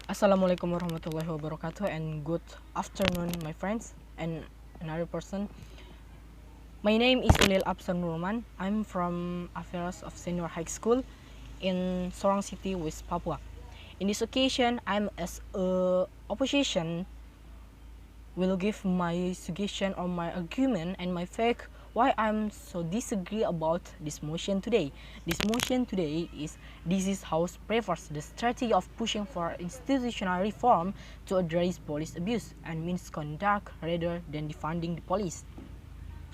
Assalamualaikum warahmatullahi wabarakatuh and good afternoon my friends and another person. My name is Ulil Abshar. I'm from Affairs of Senior High School in Sorong City, West Papua. In this occasion, I'm as a opposition will give my suggestion or my argument and my fact why I'm so disagree about this motion today. This motion today is this is House prefers the strategy of pushing for institutional reform to address police abuse and misconduct rather than defunding the police.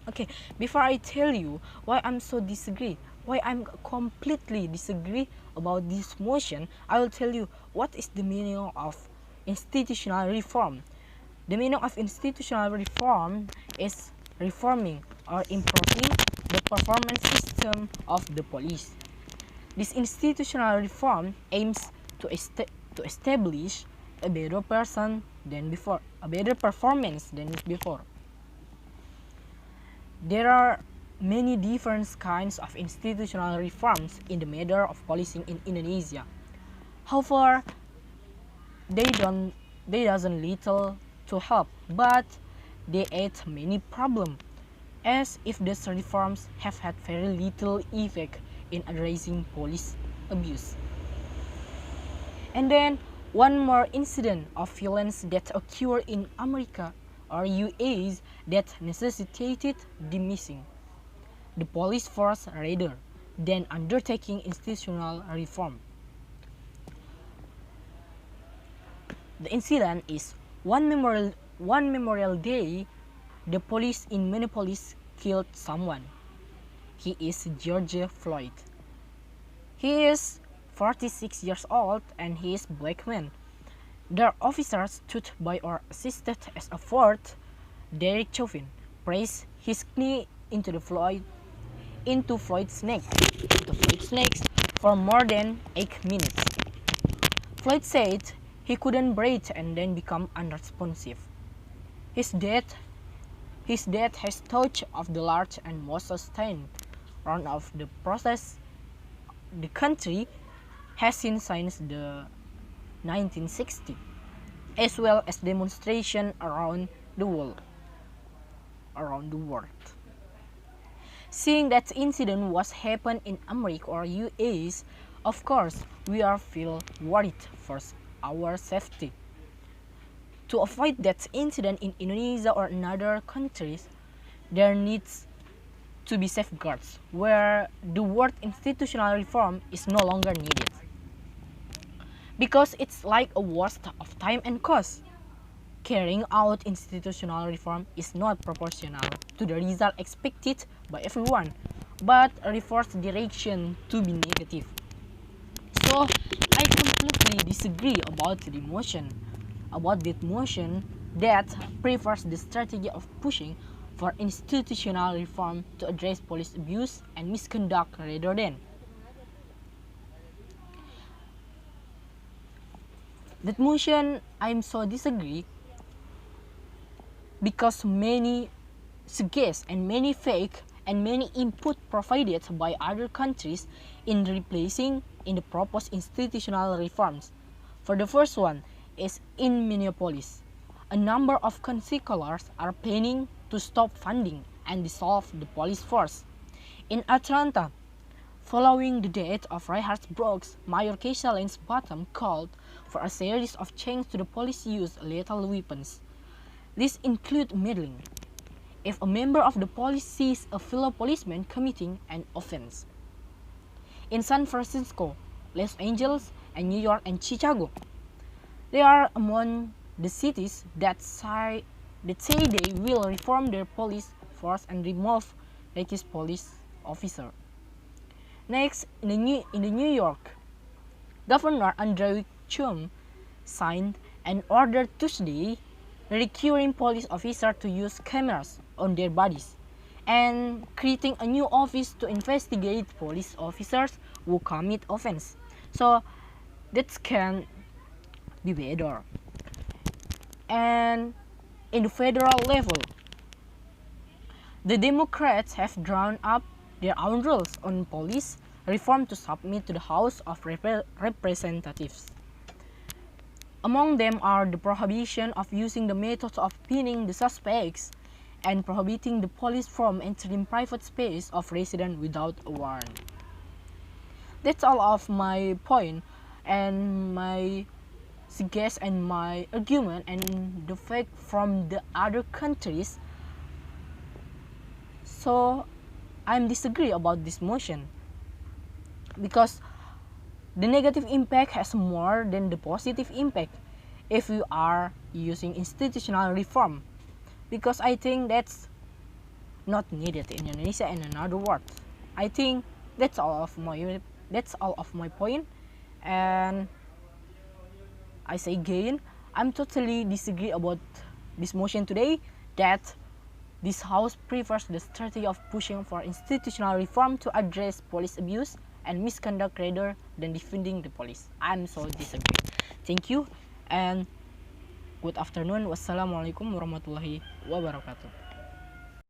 Okay, before I tell you why I'm so disagree, why I'm completely disagree about this motion, I will tell you what is the meaning of institutional reform. The meaning of institutional reform is reforming or improving the performance system of the police. This institutional reform aims to establish a better person than before, a better performance than before. There are many different kinds of institutional reforms in the matter of policing in Indonesia. However, they doesn't little to help, but they add many problems, as if these reforms have had very little effect in addressing police abuse. And then one more incident of violence that occurred in America or US that necessitated dismissing the police force rather than undertaking institutional reform. The incident is one Memorial Day, the police in Minneapolis killed someone. He is George Floyd. He is 46 years old and he is black man. Their officers stood by or assisted as a fourth, Derek Chauvin, pressed his knee into Floyd's neck for more than 8 minutes. Floyd said he couldn't breathe and then become unresponsive. His death has touched of the large and most sustained round of the process the country has seen since the 1960s, as well as demonstration around the world. Seeing that incident was happened in America or US, of course we are feel worried for our safety. To avoid that incident in Indonesia or in other countries, there needs to be safeguards where the word institutional reform is no longer needed. Because it's like a waste of time and cost. Carrying out institutional reform is not proportional to the result expected by everyone, but reverse direction to be negative. So I completely disagree about that motion that prefers the strategy of pushing for institutional reform to address police abuse and misconduct rather than. That motion I'm so disagree because many suggest and many fake and many input provided by other countries in replacing in the proposed institutional reforms. For the first one is in Minneapolis. A number of councilors are planning to stop funding and dissolve the police force. In Atlanta, following the death of Reinhard Brooks, Mayor Keisha Lance Bottom called for a series of changes to the police use lethal weapons. These include meddling. If a member of the police sees a fellow policeman committing an offense. In San Francisco, Los Angeles, and New York and Chicago, they are among the cities that say they will reform their police force and remove racist police officer. Next, in the New York, Governor Andrew Cuomo signed an order Tuesday requiring police officers to use cameras on their bodies and creating a new office to investigate police officers who commit offense. So that can be better. And in the federal level, the Democrats have drawn up their own rules on police reform to submit to the House of Representatives. Among them are the prohibition of using the methods of pinning the suspects and prohibiting the police from entering private space of residents without a warrant. That's all of my point and my suggest and my argument and the fact from the other countries. So I'm disagree about this motion because the negative impact has more than the positive impact if we are using institutional reform, because I think that's not needed in Indonesia. And in other words, I think that's all of my point. And I say again, I'm totally disagree about this motion today, that this house prefers the strategy of pushing for institutional reform to address police abuse and misconduct rather than defending the police. I'm so disagree. Thank you and good afternoon. Wassalamualaikum warahmatullahi wabarakatuh.